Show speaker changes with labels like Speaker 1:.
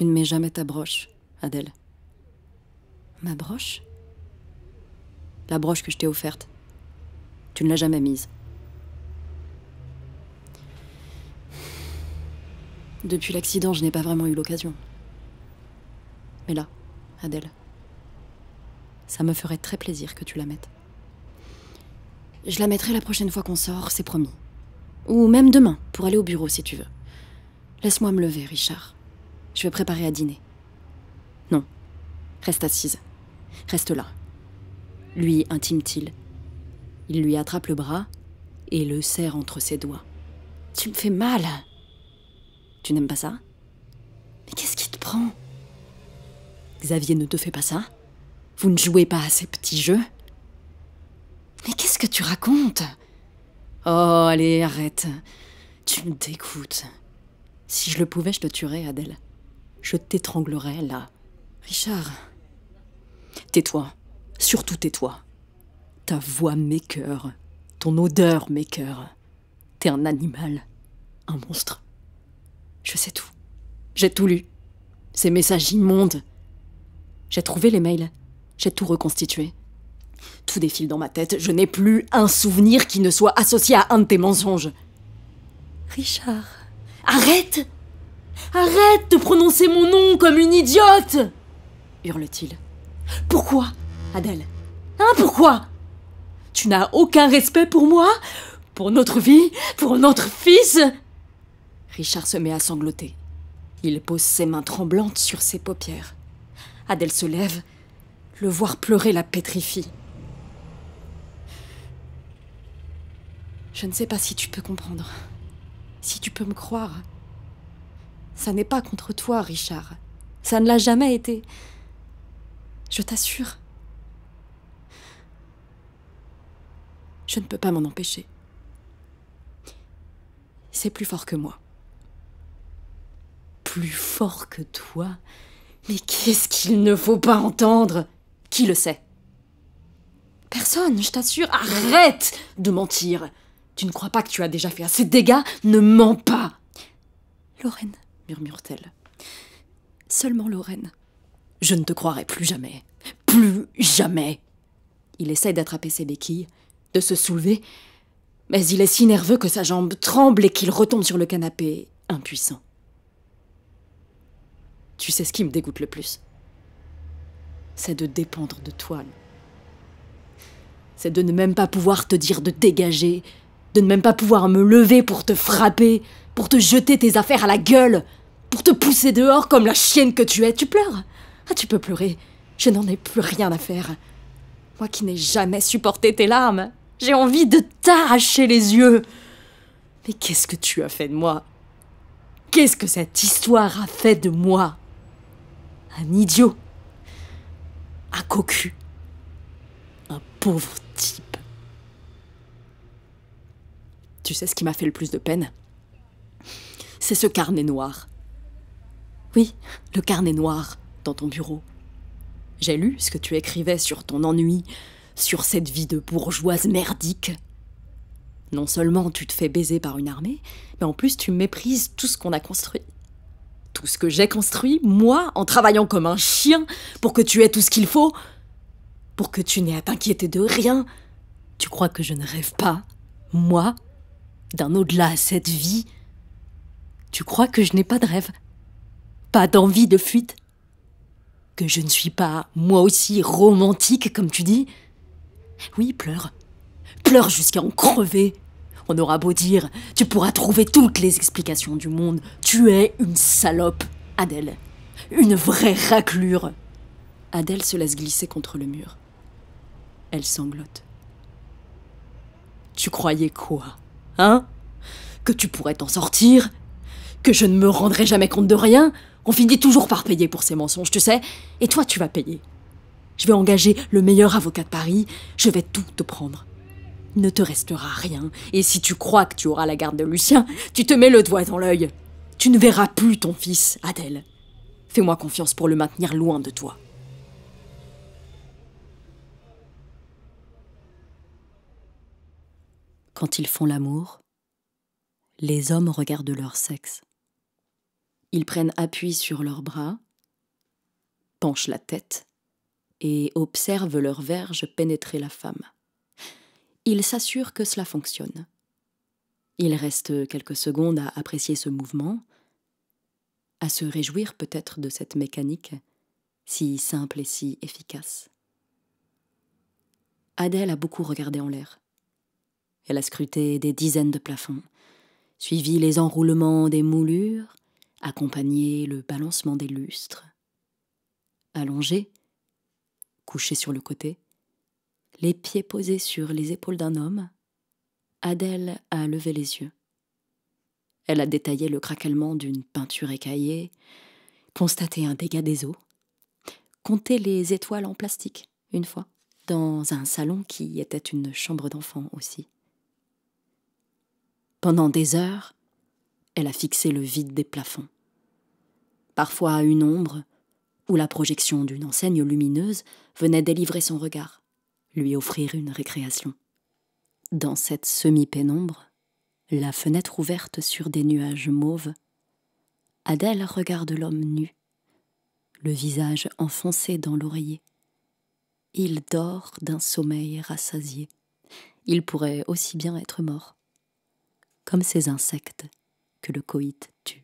Speaker 1: Tu ne mets jamais ta broche, Adèle. Ma broche? La broche que je t'ai offerte. Tu ne l'as jamais mise. Depuis l'accident, je n'ai pas vraiment eu l'occasion. Mais là, Adèle, ça me ferait très plaisir que tu la mettes. Je la mettrai la prochaine fois qu'on sort, c'est promis. Ou même demain, pour aller au bureau si tu veux. Laisse-moi me lever, Richard. Je vais préparer à dîner. Non, reste assise. Reste là. Lui intime-t-il. Il lui attrape le bras et le serre entre ses doigts. Tu me fais mal. Tu n'aimes pas ça? Mais qu'est-ce qui te prend? Xavier ne te fait pas ça? Vous ne jouez pas à ces petits jeux? Mais qu'est-ce que tu racontes? Oh, allez, arrête. Tu me dégoûtes. Si je le pouvais, je te tuerais, Adèle. Je t'étranglerais, là. Richard. Tais-toi. Surtout tais-toi. Ta voix m'écœure. Ton odeur m'écœure. T'es un animal. Un monstre. Je sais tout. J'ai tout lu. Ces messages immondes. J'ai trouvé les mails. J'ai tout reconstitué. Tout défile dans ma tête. Je n'ai plus un souvenir qui ne soit associé à un de tes mensonges. Richard. Arrête! Arrête de prononcer mon nom comme une idiote! Hurle-t-il. Pourquoi, Adèle? Hein, pourquoi? Tu n'as aucun respect pour moi? Pour notre vie? Pour notre fils? Richard se met à sangloter. Il pose ses mains tremblantes sur ses paupières. Adèle se lève. Le voir pleurer la pétrifie. Je ne sais pas si tu peux comprendre. Si tu peux me croire. Ça n'est pas contre toi, Richard. Ça ne l'a jamais été. Je t'assure. Je ne peux pas m'en empêcher. C'est plus fort que moi. Plus fort que toi? Mais qu'est-ce qu'il ne faut pas entendre? Qui le sait? Personne, je t'assure. Arrête de mentir. Tu ne crois pas que tu as déjà fait assez de dégâts? Ne mens pas. Lorraine, murmure-t-elle. Seulement Lorraine. Je ne te croirai plus jamais. Plus jamais. Il essaie d'attraper ses béquilles, de se soulever, mais il est si nerveux que sa jambe tremble et qu'il retombe sur le canapé, impuissant. Tu sais ce qui me dégoûte le plus? C'est de dépendre de toi. C'est de ne même pas pouvoir te dire de dégager, de ne même pas pouvoir me lever pour te frapper, pour te jeter tes affaires à la gueule, pour te pousser dehors comme la chienne que tu es. Tu pleures? Ah, tu peux pleurer. Je n'en ai plus rien à faire. Moi qui n'ai jamais supporté tes larmes, j'ai envie de t'arracher les yeux. Mais qu'est-ce que tu as fait de moi? Qu'est-ce que cette histoire a fait de moi? Un idiot. Un cocu. Un pauvre type. Tu sais ce qui m'a fait le plus de peine? C'est ce carnet noir. Oui, le carnet noir dans ton bureau. J'ai lu ce que tu écrivais sur ton ennui, sur cette vie de bourgeoise merdique. Non seulement tu te fais baiser par une armée, mais en plus tu méprises tout ce qu'on a construit. Tout ce que j'ai construit, moi, en travaillant comme un chien, pour que tu aies tout ce qu'il faut, pour que tu n'aies à t'inquiéter de rien. Tu crois que je ne rêve pas, moi, d'un au-delà à cette vie? Tu crois que je n'ai pas de rêve? Pas d'envie de fuite? Que je ne suis pas, moi aussi, romantique, comme tu dis? Oui, pleure. Pleure jusqu'à en crever. On aura beau dire, tu pourras trouver toutes les explications du monde. Tu es une salope, Adèle. Une vraie raclure. Adèle se laisse glisser contre le mur. Elle sanglote. Tu croyais quoi, hein? Que tu pourrais t'en sortir? Que je ne me rendrai jamais compte de rien? On finit toujours par payer pour ces mensonges, tu sais. Et toi, tu vas payer. Je vais engager le meilleur avocat de Paris. Je vais tout te prendre. Il ne te restera rien. Et si tu crois que tu auras la garde de Lucien, tu te mets le doigt dans l'œil. Tu ne verras plus ton fils, Adèle. Fais-moi confiance pour le maintenir loin de toi. Quand ils font l'amour, les hommes regardent leur sexe. Ils prennent appui sur leurs bras, penchent la tête et observent leur verge pénétrer la femme. Ils s'assurent que cela fonctionne. Ils restent quelques secondes à apprécier ce mouvement, à se réjouir peut-être de cette mécanique si simple et si efficace. Adèle a beaucoup regardé en l'air. Elle a scruté des dizaines de plafonds, suivi les enroulements des moulures, accompagné le balancement des lustres. Allongée, couchée sur le côté, les pieds posés sur les épaules d'un homme, Adèle a levé les yeux. Elle a détaillé le craquellement d'une peinture écaillée, constaté un dégât des eaux, compté les étoiles en plastique, une fois, dans un salon qui était une chambre d'enfant aussi. Pendant des heures, elle a fixé le vide des plafonds. Parfois une ombre, ou la projection d'une enseigne lumineuse venait délivrer son regard, lui offrir une récréation. Dans cette semi-pénombre, la fenêtre ouverte sur des nuages mauves, Adèle regarde l'homme nu, le visage enfoncé dans l'oreiller. Il dort d'un sommeil rassasié. Il pourrait aussi bien être mort, comme ces insectes que le coït tue.